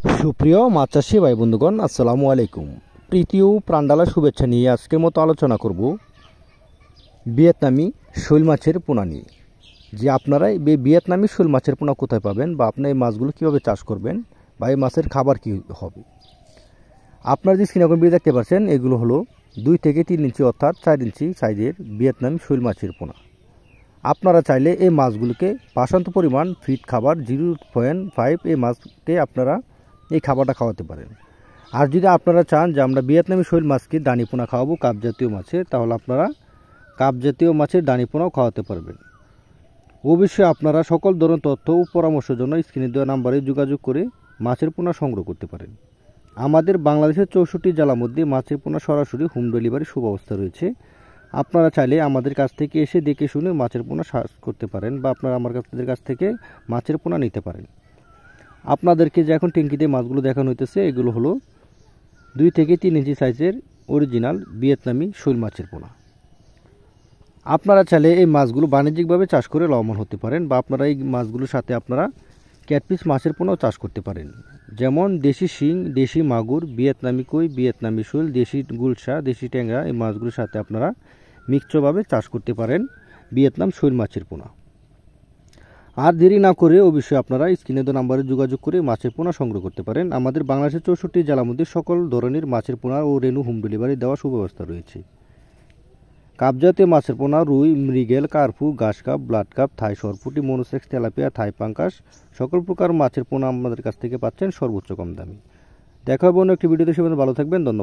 সুপ্রিয় মাছ চাষি ভাই বন্ধুগণ, আসসালামু আলাইকুম। প্রীতি ও প্রাণডালা শুভেচ্ছা নিয়ে আজকের মতো আলোচনা করব ভিয়েতনামি শৈল মাছের পোনা নিয়ে। যে আপনারা এই ভিয়েতনামি শৈল মাছের পোনা কোথায় পাবেন, বা আপনার এই মাছগুলো কীভাবে চাষ করবেন, বা এই মাছের খাবার কী হবে। আপনারা যে স্ক্রিনে ভিডিও দেখতে পাচ্ছেন, এগুলো হলো 2 থেকে 3 ইঞ্চি অর্থাৎ 4 ইঞ্চি সাইজের ভিয়েতনামি শৈল মাছের পোনা। আপনারা চাইলে এই মাছগুলোকে পাশান্ত পরিমাণ ফিড খাবার 0.5 এই মাছকে আপনারা এই খাবারটা খাওয়াতে পারেন। আর যদি আপনারা চান যে আমরা ভিয়েতনামি শৈল মাছকে দানি পোনা খাওয়াবো কাপ জাতীয় মাছের, তাহলে আপনারা কাপ জাতীয় মাছের দানি পোনাও খাওয়াতে পারবেন। অবশ্যই আপনারা সকল ধরনের তথ্য ও পরামর্শের জন্য স্ক্রিনে দেওয়া নাম্বারে যোগাযোগ করে মাছের পোনা সংগ্রহ করতে পারেন। আমাদের বাংলাদেশের 64 জেলার মধ্যে মাছের পোনা সরাসরি হোম ডেলিভারি সুব্যবস্থা রয়েছে। আপনারা চাইলে আমাদের কাছ থেকে এসে দেখে শুনে মাছের পোনা চাষ করতে পারেন, বা আপনারা আমাদের কাছ থেকে মাছের পোনা নিতে পারেন। আপনাদেরকে যে এখন ট্যাঙ্কিতে মাছগুলো দেখানো হইতেছে, এগুলো হলো 2 থেকে 3 ইঞ্চি সাইজের অরিজিনাল ভিয়েতনামি শৈল মাছের পোনা। আপনারা চাইলে এই মাছগুলো বাণিজ্যিকভাবে চাষ করে লাভবান হতে পারেন, বা আপনারা এই মাছগুলোর সাথে আপনারা ক্যাটফিশ মাছের পোনাও চাষ করতে পারেন। যেমন দেশি শিং, দেশি মাগুর, ভিয়েতনামি কই, ভিয়েতনামি শৈল, দেশি গুলশা, দেশি ট্যাংরা, এই মাছগুলোর সাথে আপনারা মিক্সভাবে চাষ করতে পারেন ভিয়েতনাম শৈল মাছের পোনা। আর দেরি না করে অবশ্যই আপনারা স্ক্রিনে দেওয়া নাম্বারে যোগাযোগ করে মাছের পোনা সংগ্রহ করতে পারেন। আমাদের বাংলাদেশের 64 জেলার মধ্যে সকল ধরনের মাছের পোনা ও রেনু হোম ডেলিভারি দেওয়ার সুব্যবস্থা রয়েছে। কাপ জাতীয় মাছের পোনা রুই, মৃগেল, কার্পু, ঘাস কাপ, ব্লাড কাপ, থাই সরপুটি, মনোসেক্স, তেলাপিয়া, থাই পাঙ্কাস, সকল প্রকার মাছের পোনা আমাদের কাছ থেকে পাচ্ছেন সর্বোচ্চ কম দামে। দেখা হবে অন্য একটি ভিডিওতে, সে ভালো থাকবেন। ধন্যবাদ।